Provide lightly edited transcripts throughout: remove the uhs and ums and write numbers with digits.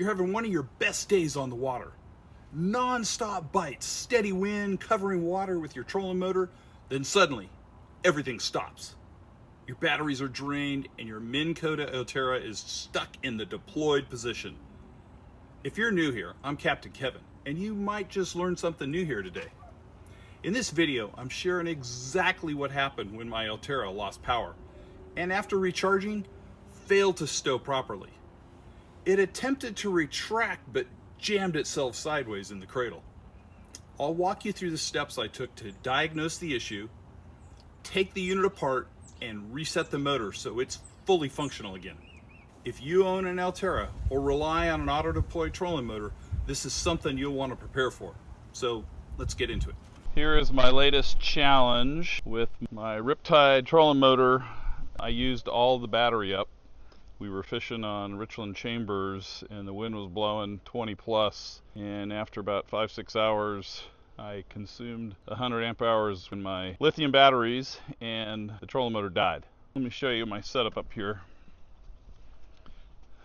You're having one of your best days on the water. Non-stop bites, steady wind, covering water with your trolling motor, then suddenly, everything stops. Your batteries are drained and your Minn Kota Ulterra is stuck in the deployed position. If you're new here, I'm Captain Kevin, and you might just learn something new here today. In this video, I'm sharing exactly what happened when my Ulterra lost power, and after recharging, failed to stow properly. It attempted to retract, but jammed itself sideways in the cradle. I'll walk you through the steps I took to diagnose the issue, take the unit apart, and reset the motor so it's fully functional again. If you own an Ulterra or rely on an auto-deployed trolling motor, this is something you'll want to prepare for. So let's get into it. Here is my latest challenge with my Riptide trolling motor. I used all the battery up. We were fishing on Richland Chambers and the wind was blowing 20 plus, and after about 5-6 hours I consumed 100 amp hours in my lithium batteries and the trolling motor died. Let me show you my setup up here.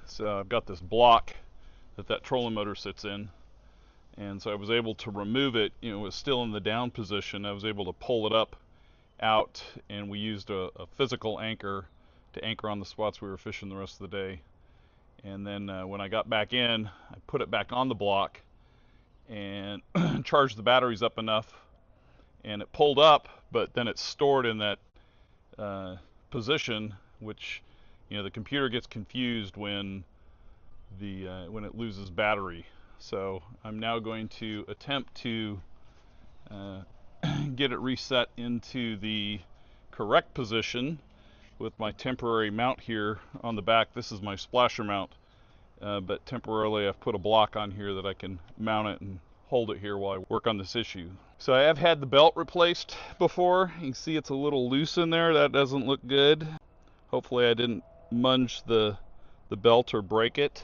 So I've got this block that trolling motor sits in, and so I was able to remove it. It was still in the down position. I was able to pull it up out, and we used a physical anchor to anchor on the spots we were fishing the rest of the day. And then when I got back in, I put it back on the block and charged the batteries up enough, and it pulled up, but then it's stored in that position, which the computer gets confused when it loses battery. So I'm now going to attempt to get it reset into the correct position with my temporary mount here on the back. This is my splasher mount, but temporarily I've put a block on here that I can mount it and hold it here while I work on this issue. So I have had the belt replaced before. You can see it's a little loose in there. That doesn't look good. Hopefully I didn't munge the belt or break it,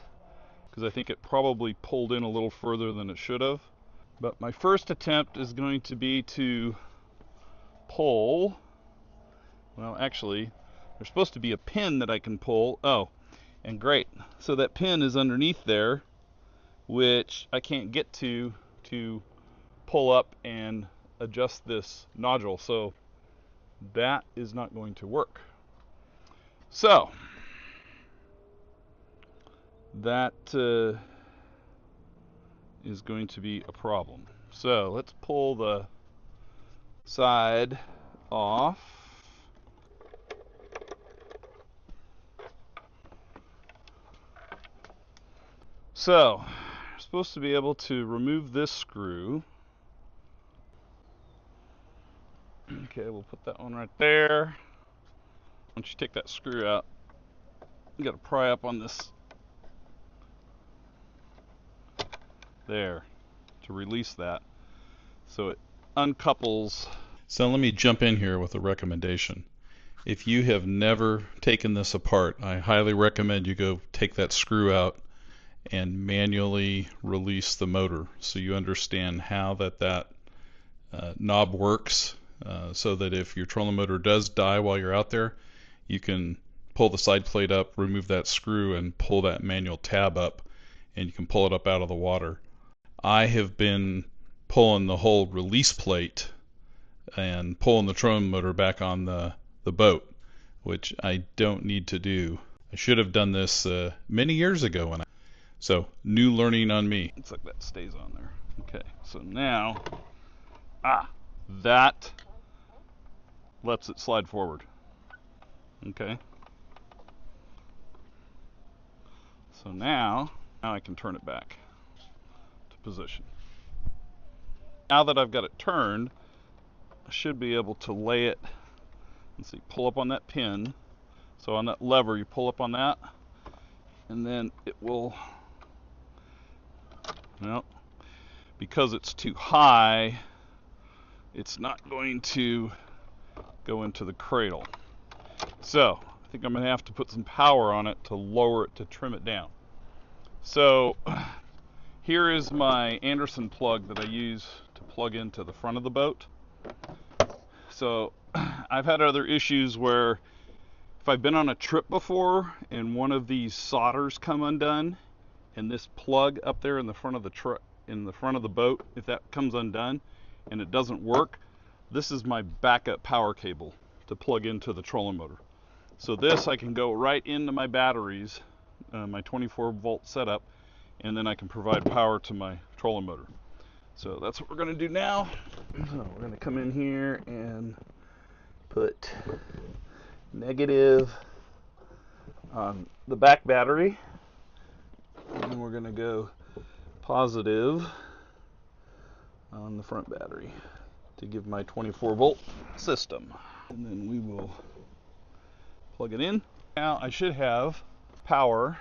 because I think it probably pulled in a little further than it should have. But my first attempt is going to be to pull, well actually there's supposed to be a pin that I can pull. Oh, and great. So that pin is underneath there, which I can't get to pull up and adjust this nodule. So that is not going to work. So that is going to be a problem. So let's pull the side off. So you're supposed to be able to remove this screw. Okay, we'll put that one right there. Once you take that screw out, you got to pry up on this there to release that, so it uncouples. So let me jump in here with a recommendation. If you have never taken this apart, I highly recommend you go take that screw out and manually release the motor so you understand how that knob works, so that if your trolling motor does die while you're out there, you can pull the side plate up, remove that screw, and pull that manual tab up, and you can pull it up out of the water. I have been pulling the whole release plate and pulling the trolling motor back on the boat, which I don't need to do. I should have done this many years ago. So new learning on me. Looks like that stays on there. Okay, so now that lets it slide forward. Okay, so now I can turn it back to position. Now that I've got it turned, I should be able to lay it. Let's see, pull up on that pin. So on that lever, you pull up on that, and then it will, well, because it's too high, it's not going to go into the cradle. So I think I'm going to have to put some power on it to lower it, to trim it down. So here is my Anderson plug that I use to plug into the front of the boat. So I've had other issues where if I've been on a trip before and one of these solders come undone, and this plug up there in the front of the boat, if that comes undone and it doesn't work, this is my backup power cable to plug into the trolling motor. So this I can go right into my batteries, my 24-volt setup, and then I can provide power to my trolling motor. So that's what we're going to do now. So we're going to come in here and put negative on the back battery, and then we're going to go positive on the front battery to give my 24-volt system. And then we will plug it in. Now I should have power.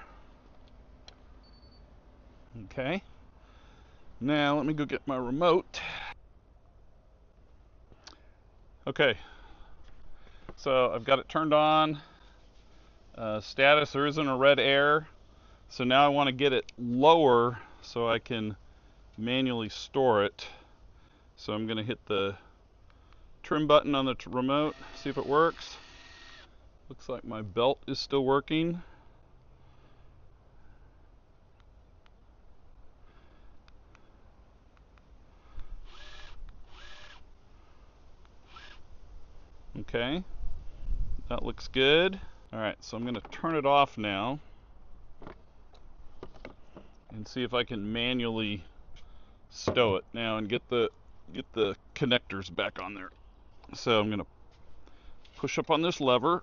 Okay. Now let me go get my remote. Okay. So I've got it turned on. Status, there isn't a red air. So now I want to get it lower so I can manually store it. So I'm going to hit the trim button on the remote, see if it works. Looks like my belt is still working. Okay, that looks good. All right, so I'm going to turn it off now and see if I can manually stow it now and get the connectors back on there. So I'm going to push up on this lever,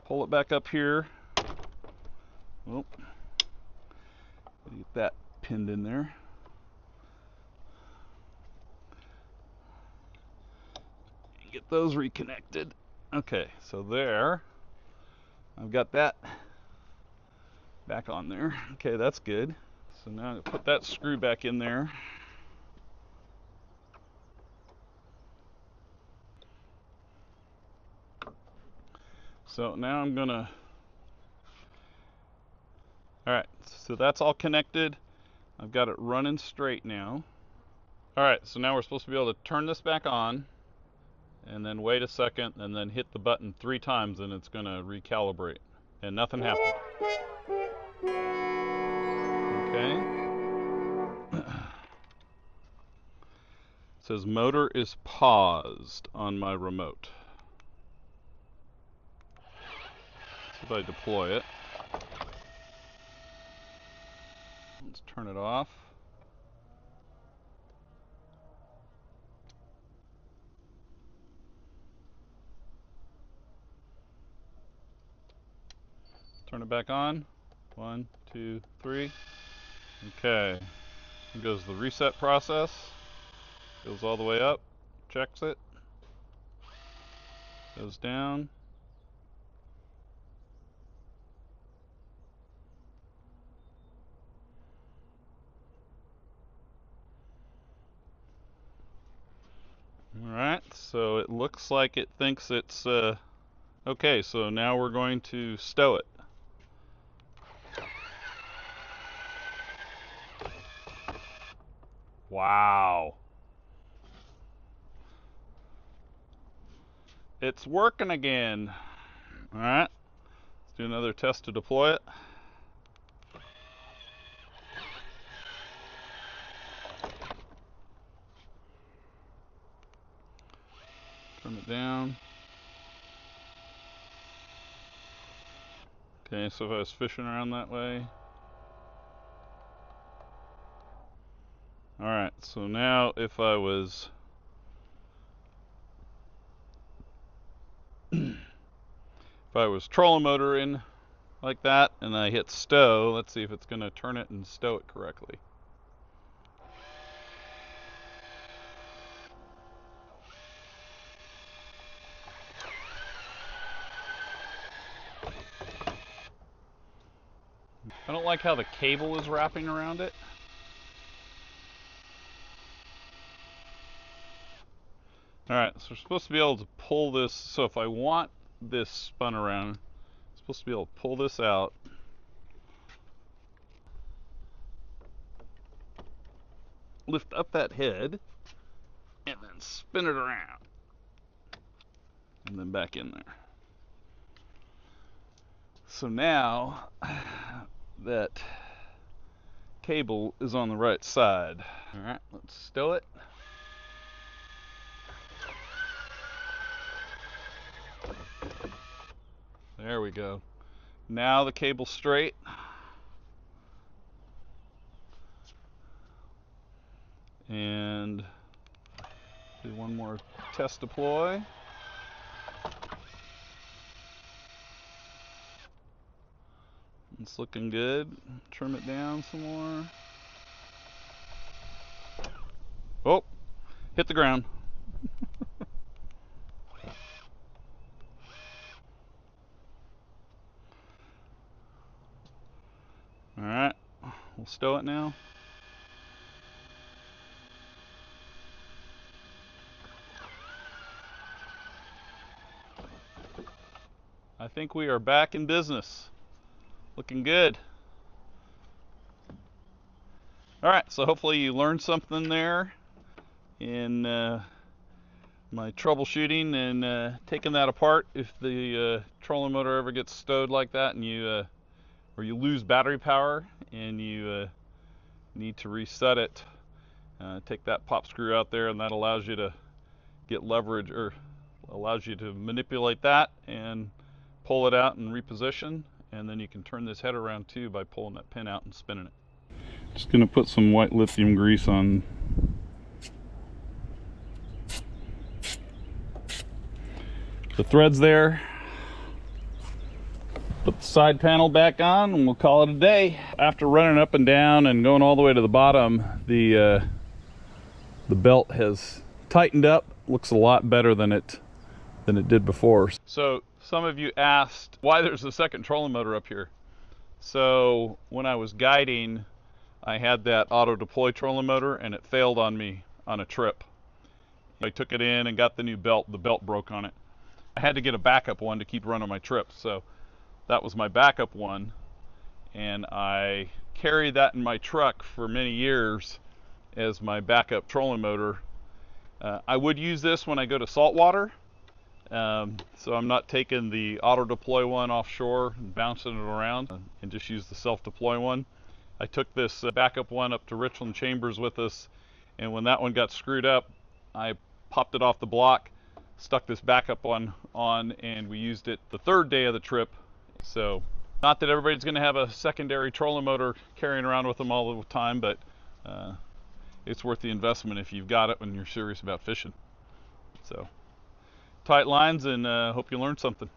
pull it back up here. Oh, get that pinned in there. Get those reconnected. Okay, so there, I've got that back on there. Okay, that's good. So now I'm going to put that screw back in there. So now I'm going to, all right, so that's all connected. I've got it running straight now. All right, so now we're supposed to be able to turn this back on and then wait a second and then hit the button 3 times and it's going to recalibrate. And nothing happened. Okay. It says motor is paused on my remote. See if I deploy it. Let's turn it off. Turn it back on. 1, 2, 3. Okay. Here goes the reset process. Goes all the way up. Checks it. Goes down. Alright, so it looks like it thinks it's okay, so now we're going to stow it. Wow. It's working again. Alright, let's do another test to deploy it. Turn it down. Okay, so if I was fishing around that way. Alright, so now if I was trolling motoring like that and I hit stow, let's see if it's going to turn it and stow it correctly. I don't like how the cable is wrapping around it. Alright, so we're supposed to be able to pull this, so if I want this spun around, I'm supposed to be able to pull this out. Lift up that head, and then spin it around. And then back in there. So now, that cable is on the right side. All right, let's stow it. There we go. Now the cable's straight. And do one more test deploy. It's looking good. Trim it down some more. Oh, hit the ground. All right, we'll stow it now. I think we are back in business. Looking good. All right, so hopefully you learned something there in my troubleshooting and taking that apart if the trolling motor ever gets stowed like that and you or you lose battery power and you need to reset it. Take that pop screw out there, and that allows you to get leverage, or allows you to manipulate that and pull it out and reposition, and then you can turn this head around too by pulling that pin out and spinning it. Just going to put some white lithium grease on the threads there. Put the side panel back on and we'll call it a day. After running up and down and going all the way to the bottom, the belt has tightened up. Looks a lot better than it did before. So some of you asked why there's a second trolling motor up here. So when I was guiding, I had that auto deploy trolling motor and it failed on me on a trip. I took it in and got the new belt. The belt broke on it. I had to get a backup one to keep running my trips. So that was my backup one, and I carried that in my truck for many years as my backup trolling motor. I would use this when I go to saltwater, so I'm not taking the auto deploy one offshore and bouncing it around, and just use the self-deploy one. I took this backup one up to Richland Chambers with us, and when that one got screwed up, I popped it off the block, stuck this backup one on, and we used it the third day of the trip. So not that everybody's going to have a secondary trolling motor carrying around with them all the time, but it's worth the investment if you've got it when you're serious about fishing. So tight lines, and hope you learned something.